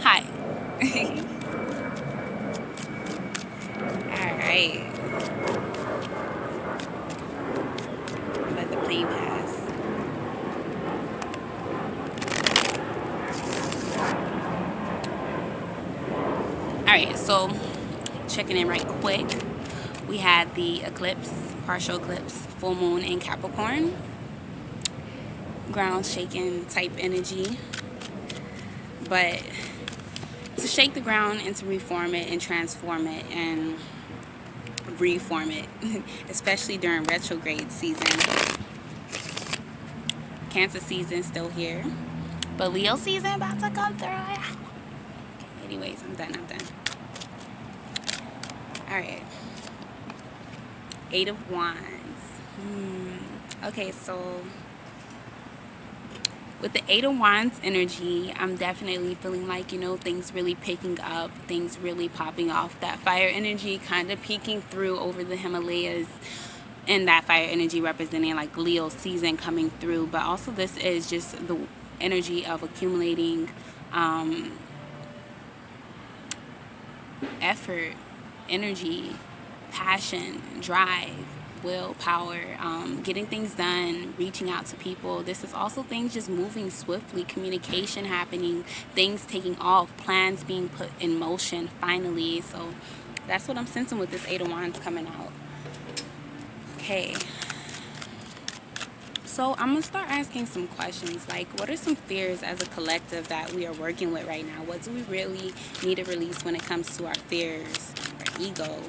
Hi. Alright. Let the plane pass. Alright, so checking in right quick. We had the eclipse, partial eclipse, full moon in Capricorn. Ground shaking type energy. But to shake the ground and to reform it and transform it and reform it, especially during retrograde season. Cancer season still here, but Leo season about to come through. Okay, anyways, I'm done. All right. 8 of Wands. Okay, so with the 8 of Wands energy, I'm definitely feeling like, things really picking up, things really popping off. That fire energy kind of peeking through over the Himalayas, and that fire energy representing like Leo season coming through. But also this is just the energy of accumulating effort, energy, passion, drive, willpower, getting things done, reaching out to people. This is also things just moving swiftly, communication happening, things taking off, plans being put in motion finally. So that's what I'm sensing with this 8 of Wands coming out. Okay. So I'm going to start asking some questions, like what are some fears as a collective that we are working with right now? What do we really need to release when it comes to our fears, our ego?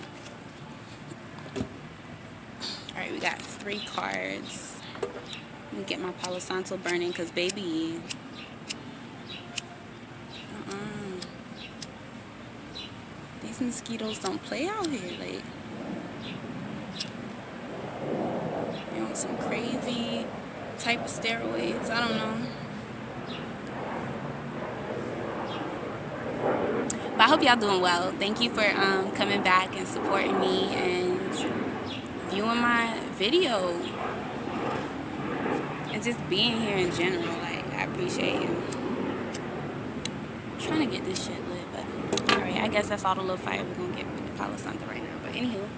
Alright, we got 3 cards. Let me get my Palo Santo burning because baby, these mosquitoes don't play out here. Like, you're on some crazy type of steroids. I don't know. But I hope y'all doing well. Thank you for coming back and supporting me and viewing my video and just being here in general. Like, I appreciate you. I'm trying to get this shit lit, but alright, I guess that's all the little fire we're gonna get with the Palo Santo right now. But anywho,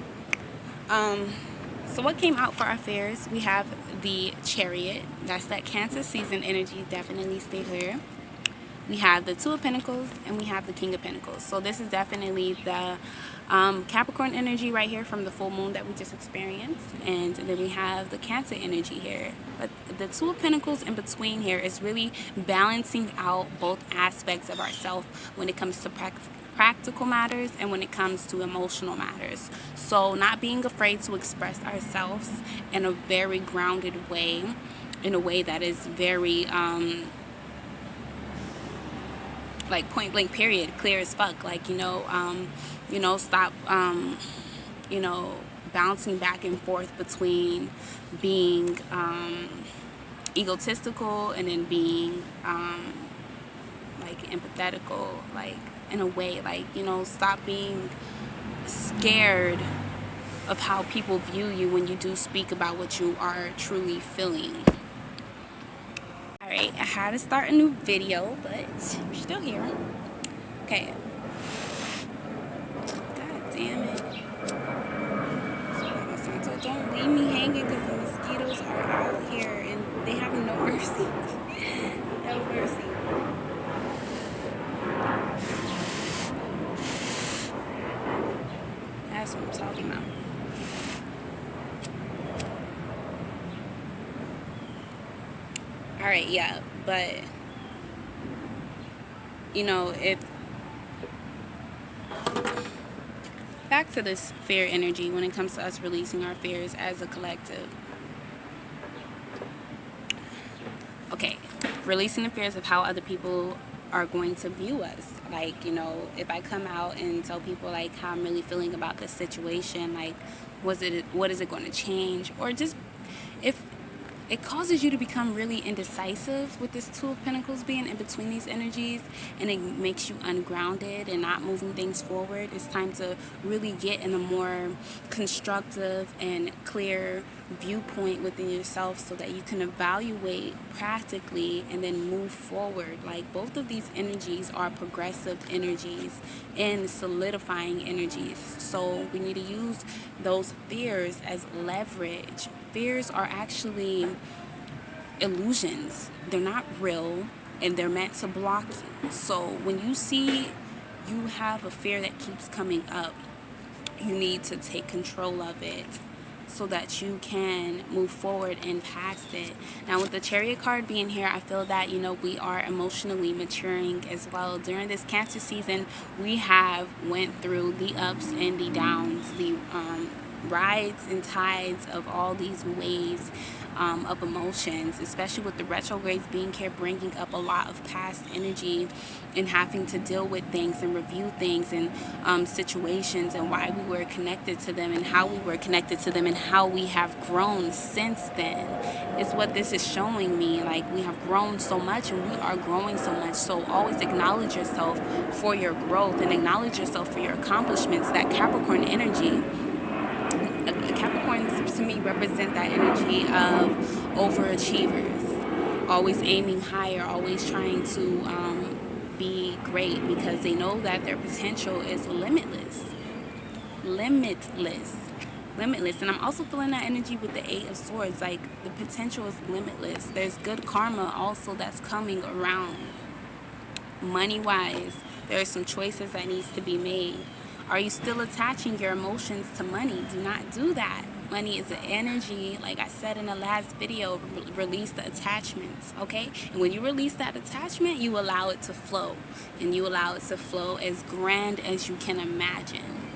so what came out for our fears? We have the Chariot. That's that Cancer season energy. Definitely stay here. We have the 2 of Pentacles and we have the King of Pentacles. So this is definitely the Capricorn energy right here from the full moon that we just experienced. And then we have the Cancer energy here. But the 2 of Pentacles in between here is really balancing out both aspects of ourselves when it comes to practical matters and when it comes to emotional matters. So not being afraid to express ourselves in a very grounded way, in a way that is very like point blank period, clear as fuck. Like, stop bouncing back and forth between being egotistical and then being like empathetical, like in a way, like, stop being scared of how people view you when you do speak about what you are truly feeling. Alright, I had to start a new video, but we're still here. Okay. God damn it. So don't leave me hanging because the mosquitoes are out here and they have no mercy. No mercy. That's what I'm talking about. Alright, yeah, but if back to this fear energy when it comes to us releasing our fears as a collective. Okay, releasing the fears of how other people are going to view us. Like, if I come out and tell people like how I'm really feeling about this situation, like what is it going to change? Or just if it causes you to become really indecisive with this Two of Pentacles being in between these energies, and it makes you ungrounded and not moving things forward. It's time to really get in a more constructive and clear viewpoint within yourself so that you can evaluate practically and then move forward. Like, both of these energies are progressive energies and solidifying energies. So we need to use those fears as leverage. Fears are actually illusions. They're not real, and they're meant to block you. So when you see you have a fear that keeps coming up, you need to take control of it so that you can move forward and past it. Now, with the Chariot card being here, I feel that, we are emotionally maturing as well. During this Cancer season, we have went through the ups and the downs, the rides and tides of all these waves of emotions, especially with the retrogrades being here, bringing up a lot of past energy and having to deal with things and review things and situations and why we were connected to them and how we were connected to them and how we have grown since then. Is what this is showing me. Like, we have grown so much and we are growing so much. So always acknowledge yourself for your growth and acknowledge yourself for your accomplishments. That Capricorn energy, Capricorns to me represent that energy of overachievers, always aiming higher, always trying to be great because they know that their potential is limitless. And I'm also feeling that energy with the Eight of Swords. Like, the potential is limitless. There's good karma also that's coming around. Money wise, there are some choices that needs to be made. Are you still attaching your emotions to money? Do not do that. Money is an energy. Like I said in the last video, release the attachments, okay? And when you release that attachment, you allow it to flow. And you allow it to flow as grand as you can imagine.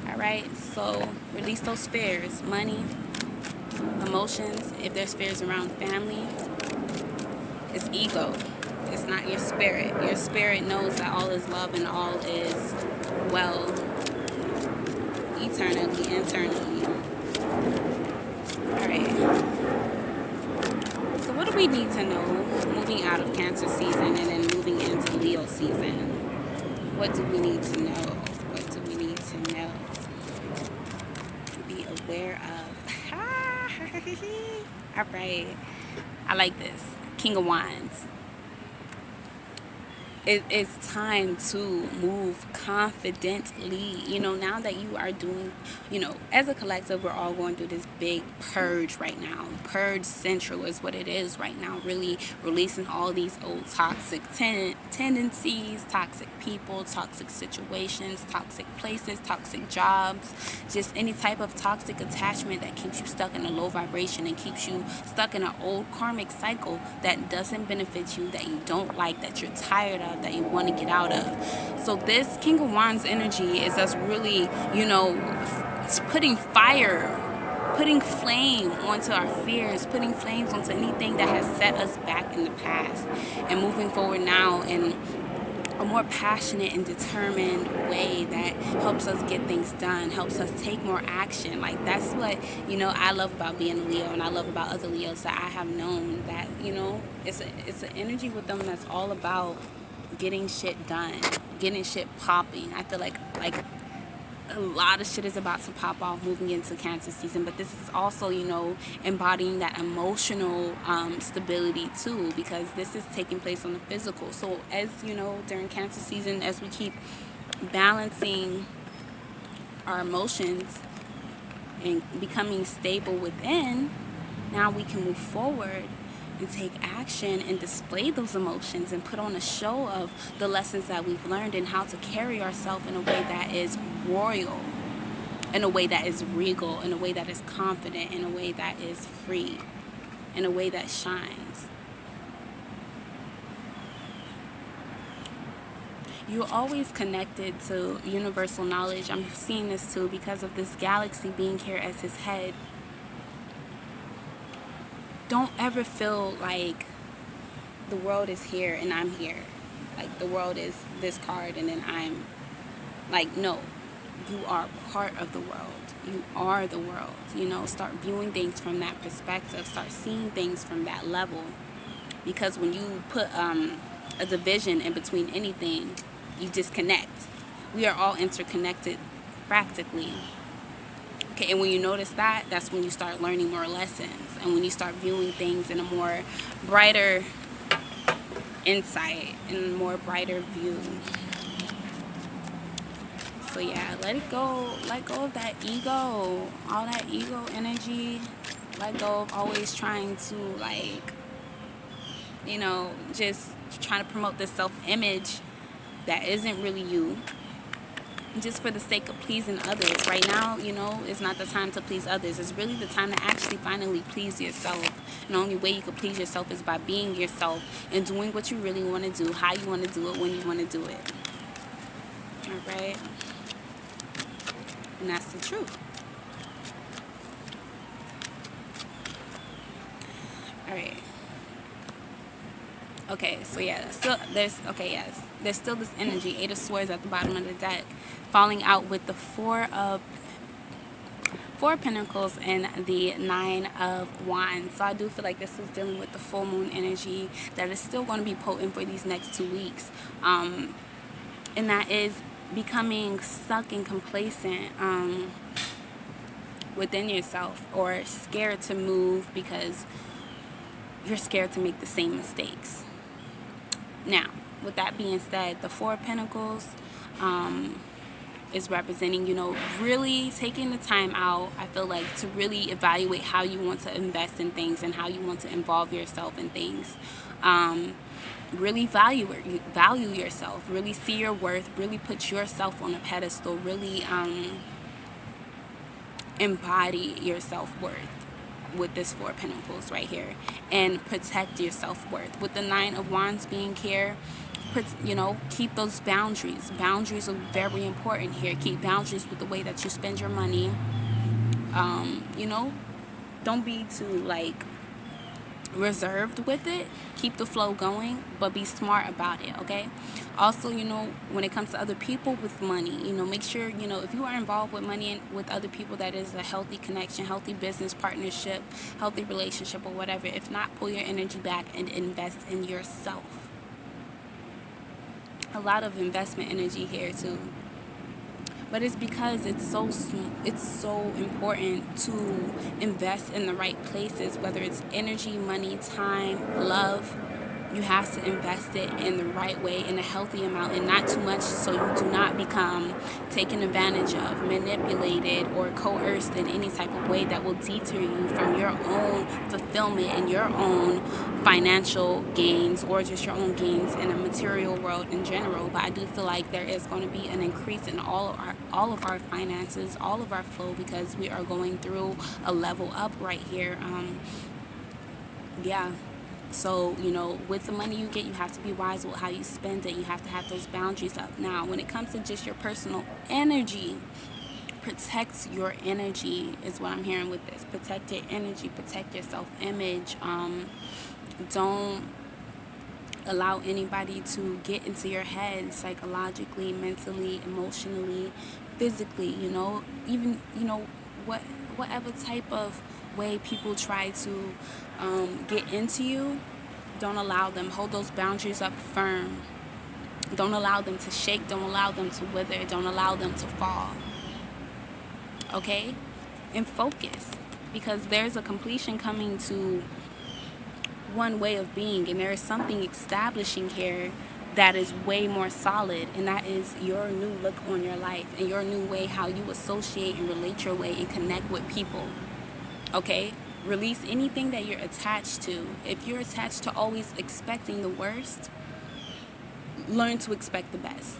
All right? So release those fears. Money, emotions. If there's fears around family, it's ego. It's not your spirit. Your spirit knows that all is love and all is well, eternally, internally. Alright. So what do we need to know moving out of Cancer season and then moving into Leo season? What do we need to know? What do we need to know? Be aware of. Alright. I like this. King of Wands. It's time to move confidently. Now that you are doing, as a collective, we're all going through this big purge right now. Purge Central is what it is right now. Really releasing all these old toxic tendencies, toxic people, toxic situations, toxic places, toxic jobs, just any type of toxic attachment that keeps you stuck in a low vibration and keeps you stuck in an old karmic cycle that doesn't benefit you, that you don't like, that you're tired of, that you want to get out of. So this King of Wands energy is us really, putting fire, putting flame onto our fears, putting flames onto anything that has set us back in the past, and moving forward now in a more passionate and determined way that helps us get things done, helps us take more action. Like, that's what, I love about being a Leo, and I love about other Leos that I have known, that, it's an energy with them that's all about getting shit done, getting shit popping. I feel like a lot of shit is about to pop off moving into Cancer season, but this is also, embodying that emotional stability too, because this is taking place on the physical. So as during Cancer season, as we keep balancing our emotions and becoming stable within, now we can move forward and take action and display those emotions and put on a show of the lessons that we've learned and how to carry ourselves in a way that is royal, in a way that is regal, in a way that is confident, in a way that is free, in a way that shines. You're always connected to universal knowledge. I'm seeing this too because of this galaxy being here as his head. Don't ever feel like the world is here and I'm here. Like, the world is this card and then I'm like, no. you are part of the world. You are the world. You know, start viewing things from that perspective. Start seeing things from that level. Because when you put a division in between anything, you disconnect. We are all interconnected practically. Okay, and when you notice that, that's when you start learning more lessons. And when you start viewing things in a more brighter insight, in a more brighter view. So yeah, let it go. Let go of that ego. All that ego energy. Let go of always trying to, like, you know, just trying to promote this self-image that isn't really you, just for the sake of pleasing others. Right now, you know, it's not the time to please others. It's really the time to actually finally please yourself. And the only way you can please yourself is by being yourself and doing what you really want to do, how you want to do it, when you want to do it. All right? And that's the truth. All right. Okay, so yeah, there's still this energy, 8 of Swords at the bottom of the deck, falling out with the Four of Pentacles and the 9 of Wands. So I do feel like this is dealing with the full moon energy that is still going to be potent for these next 2 weeks, and that is becoming stuck and complacent within yourself, or scared to move because you're scared to make the same mistakes. Now, with that being said, the Four of Pentacles is representing, you know, really taking the time out, I feel like, to really evaluate how you want to invest in things and how you want to involve yourself in things. Really value yourself, really see your worth, really put yourself on a pedestal, really embody your self-worth with this Four of Pentacles right here, and protect your self-worth. With the 9 of Wands being here, you know, keep those boundaries. Boundaries are very important here. Keep boundaries with the way that you spend your money. You know, don't be too, like, reserved with it. Keep the flow going, but be smart about it, okay? Also, you know, when it comes to other people with money, you know, make sure, you know, if you are involved with money and with other people, that is a healthy connection, healthy business partnership, healthy relationship, or whatever. If not, pull your energy back and invest in yourself. A lot of investment energy here too. But it's because it's so important to invest in the right places, whether it's energy, money, time, love. You have to invest it in the right way, in a healthy amount, and not too much, so you do not become taken advantage of, manipulated, or coerced in any type of way that will deter you from your own fulfillment and your own financial gains, or just your own gains in a material world in general. But I do feel like there is going to be an increase in all of our finances, all of our flow, because we are going through a level up right here. Yeah. So, you know, with the money you get, you have to be wise with how you spend it. You have to have those boundaries up. Now, when it comes to just your personal energy, protect your energy is what I'm hearing with this. Protect your energy. Protect your self-image. Don't allow anybody to get into your head psychologically, mentally, emotionally, physically, you know, even, you know, whatever type of way people try to get into you, don't allow them. Hold those boundaries up firm. Don't allow them to shake. Don't allow them to wither. Don't allow them to fall. Okay? And focus, because there's a completion coming to one way of being, and there is something establishing here that is way more solid, and that is your new look on your life and your new way how you associate and relate your way and connect with people. Okay? Release anything that you're attached to. If you're attached to always expecting the worst, learn to expect the best.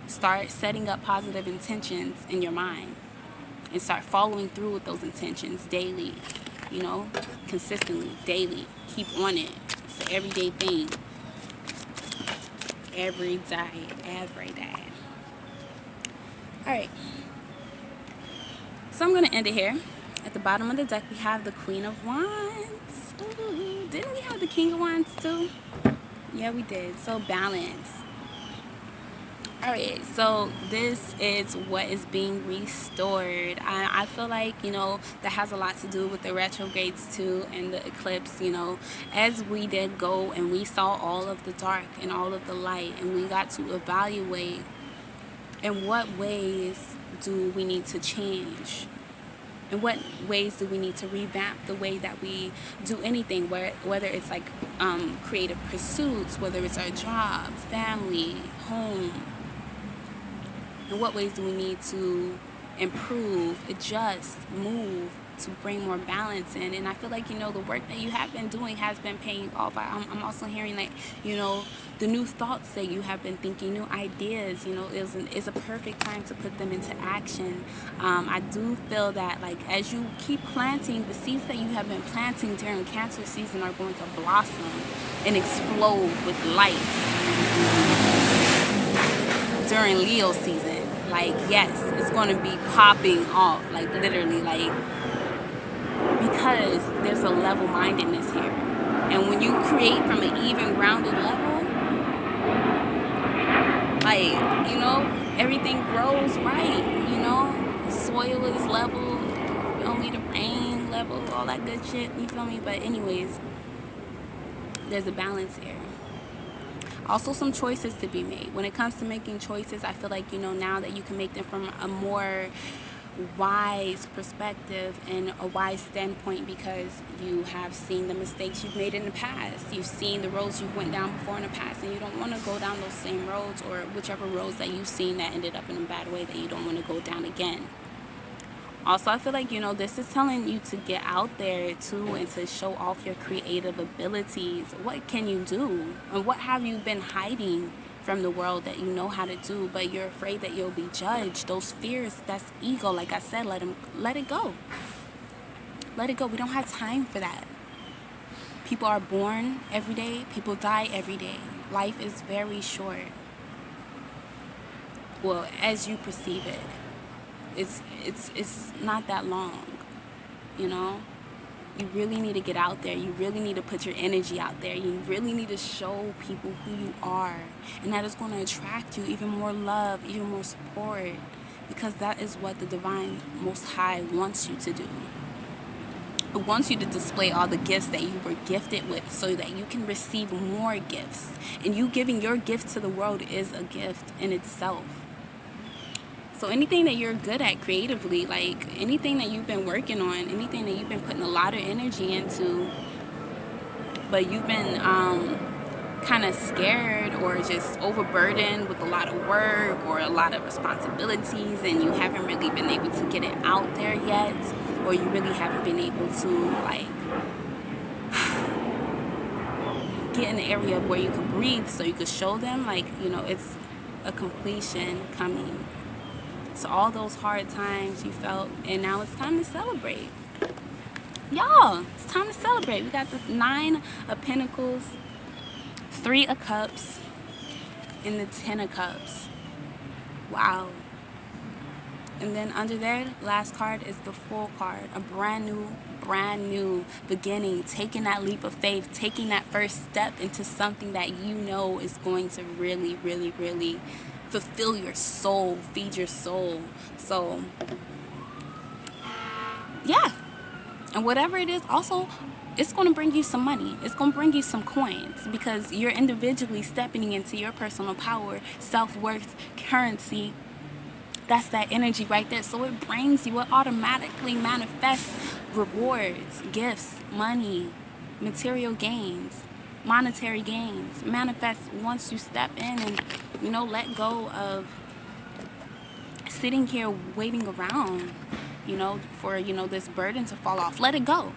Start setting up positive intentions in your mind and start following through with those intentions daily, you know, consistently, daily. Keep on it. It's an everyday thing. Every day. All right. So I'm going to end it here. At the bottom of the deck, we have the Queen of Wands. Ooh, didn't we have the King of Wands too? Yeah, we did. So balance. Alright, so this is what is being restored. I feel like, that has a lot to do with the retrogrades too and the eclipse, as we did go and we saw all of the dark and all of the light, and we got to evaluate in what ways do we need to change. In what ways do we need to revamp the way that we do anything, whether it's like creative pursuits, whether it's our job, family, home. In what ways do we need to improve, adjust, move to bring more balance in? And I feel like, the work that you have been doing has been paying off. I'm also hearing like, the new thoughts that you have been thinking, new ideas, is a perfect time to put them into action. I do feel that like as you keep planting, the seeds that you have been planting during Cancer season are going to blossom and explode with light during Leo season. Like, yes, it's going to be popping off, like literally, like, because there's a level-mindedness here. And when you create from an even grounded level, like, everything grows right, soil is level, you don't need a rain level, all that good shit, you feel me? But anyways, there's a balance here. Also some choices to be made. When it comes to making choices, I feel like, now that you can make them from a more wise perspective and a wise standpoint, because you have seen the mistakes you've made in the past. You've seen the roads you went down before in the past, and you don't want to go down those same roads, or whichever roads that you've seen that ended up in a bad way that you don't want to go down again. Also, I feel like, this is telling you to get out there too and to show off your creative abilities. What can you do? And what have you been hiding from the world that you know how to do, but you're afraid that you'll be judged? Those fears, that's ego. Like I said, let it go. Let it go. We don't have time for that. People are born every day. People die every day. Life is very short. Well, as you perceive it. It's not that long, You really need to get out there. You really need to put your energy out there. You really need to show people who you are. And that is going to attract you even more love, even more support. Because that is what the Divine Most High wants you to do. It wants you to display all the gifts that you were gifted with so that you can receive more gifts. And you giving your gift to the world is a gift in itself. So anything that you're good at creatively, like anything that you've been working on, anything that you've been putting a lot of energy into, but you've been kind of scared or just overburdened with a lot of work or a lot of responsibilities, and you haven't really been able to get it out there yet, or you really haven't been able to like get in the area where you could breathe so you could show them, like, it's a completion coming. So all those hard times you felt, and now it's time to celebrate. Y'all, it's time to celebrate. We got the 9 of Pentacles, 3 of Cups, and the 10 of Cups. Wow. And then under there, last card is the Fool card. A brand new beginning. Taking that leap of faith. Taking that first step into something that is going to really, really, really fulfill your soul, feed your soul. So, yeah. And whatever it is, also, it's going to bring you some money. It's going to bring you some coins, because you're individually stepping into your personal power, self-worth, currency. That's that energy right there. So it brings you, it automatically manifests rewards, gifts, money, material gains, monetary gains. Manifests once you step in and let go of sitting here waiting around, for, this burden to fall off. Let it go.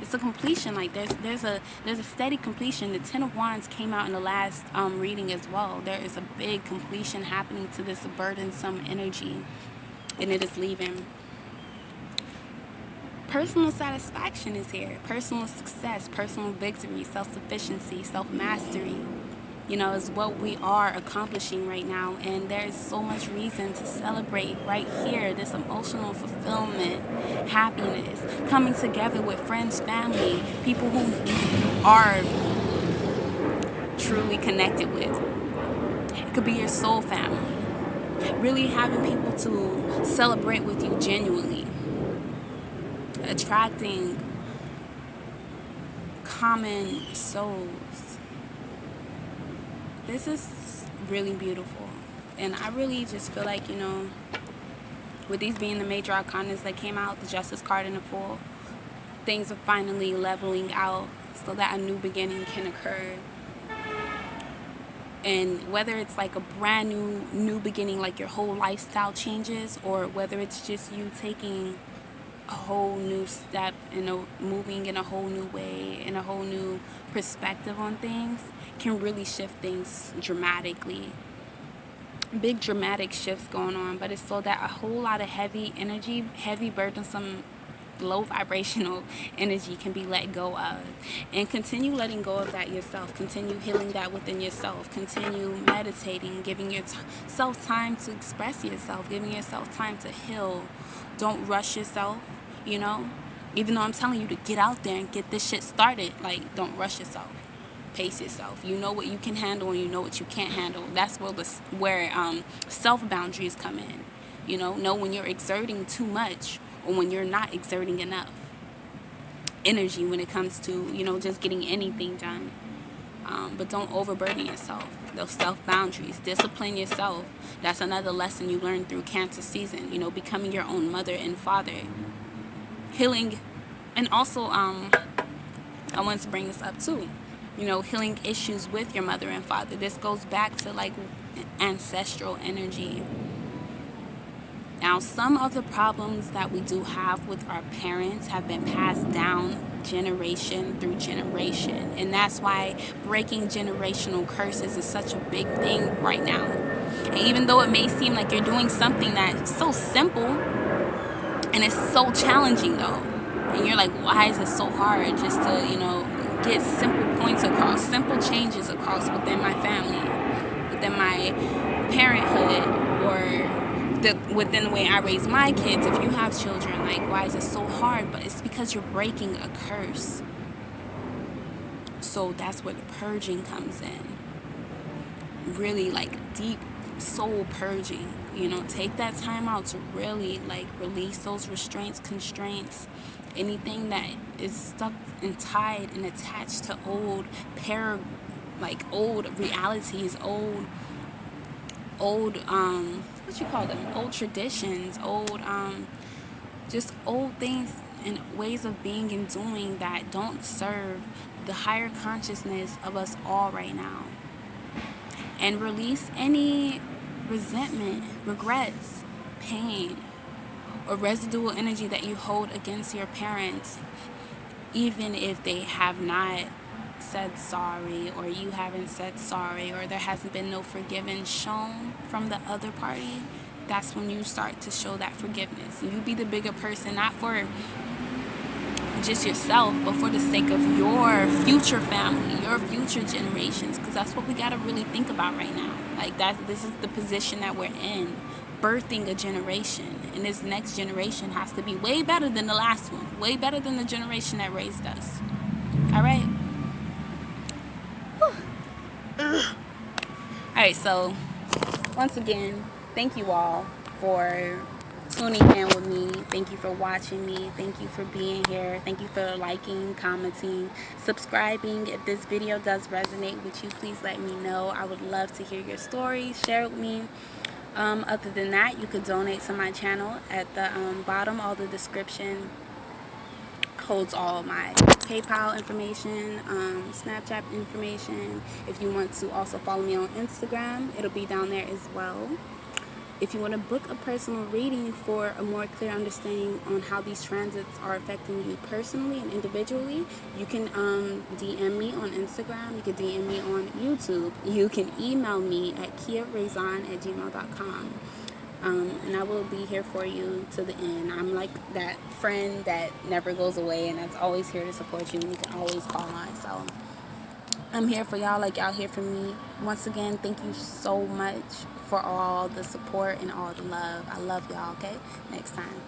It's a completion. Like there's a steady completion. The 10 of Wands came out in the last reading as well. There is a big completion happening to this burdensome energy, and it is leaving. Personal satisfaction is here. Personal success, personal victory, self-sufficiency, self-mastery. Is what we are accomplishing right now. And there is so much reason to celebrate right here. This emotional fulfillment, happiness, coming together with friends, family, people who are truly connected with. It could be your soul family. really having people to celebrate with you genuinely, attracting common souls. This is really beautiful. And I really just feel like, with these being the major arcanas that came out, the Justice card and the Fool, things are finally leveling out so that a new beginning can occur. And whether it's like a brand new beginning, like your whole lifestyle changes, or whether it's just you taking a whole new step and moving in a whole new way, in a whole new perspective on things, can really shift things dramatically. Big dramatic shifts going on, but it's so that a whole lot of heavy energy, heavy burdensome, low vibrational energy can be let go of. And continue letting go of that yourself. Continue healing that within yourself. Continue meditating, giving yourself time to express yourself, giving yourself time to heal. Don't rush yourself, even though I'm telling you to get out there and get this shit started. Like, don't rush yourself. Pace yourself. You know what you can handle and you know what you can't handle. That's where self boundaries come in. Know when you're exerting too much or when you're not exerting enough energy when it comes to just getting anything done. But don't overburden yourself. Those self boundaries. Discipline yourself. That's another lesson you learn through Cancer season. Becoming your own mother and father. Healing. And also I wanted to bring this up too. Healing issues with your mother and father. This goes back to like ancestral energy. Now, some of the problems that we do have with our parents have been passed down generation through generation. And that's why breaking generational curses is such a big thing right now. And even though it may seem like you're doing something that's so simple and it's so challenging though, and you're like, why is it so hard just to, get simple points across, simple changes across within my family, within my parenthood, or within the way I raise my kids. If you have children, like, why is it so hard? But it's because you're breaking a curse. So that's where the purging comes in. Really, like, deep soul purging. Take that time out to really, like, release those restraints, constraints, anything that is stuck and tied and attached to old realities, old old traditions, just old things and ways of being and doing that don't serve the higher consciousness of us all right now. And release any resentment, regrets, pain, or residual energy that you hold against your parents, even if they have not said sorry, or you haven't said sorry, or there hasn't been no forgiveness shown from the other party. That's when you start to show that forgiveness. And you be the bigger person, not for just yourself, but for the sake of your future family, your future generations, because that's what we got to really think about right now. Like, this is the position that we're in, birthing a generation, and this next generation has to be way better than the last one, way better than the generation that raised us. All right. Alright, so once again, thank you all for tuning in with me. Thank you for watching me. Thank you for being here. Thank you for liking, commenting, subscribing. If this video does resonate with you, please let me know. I would love to hear your stories. Share it with me. Other than that, you could donate to my channel. At the bottom, all the description holds all my PayPal information, Snapchat information. If you want to also follow me on Instagram, it'll be down there as well. If you want to book a personal reading for a more clear understanding on how these transits are affecting you personally and individually, you can DM me on Instagram. You can DM me on YouTube. You can email me at kiaraezon@gmail.com. And I will be here for you to the end. I'm like that friend that never goes away and that's always here to support you, and you can always call on. So I'm here for y'all like y'all here for me. Once again, thank you so much for all the support and all the love. I love y'all, okay? Next time.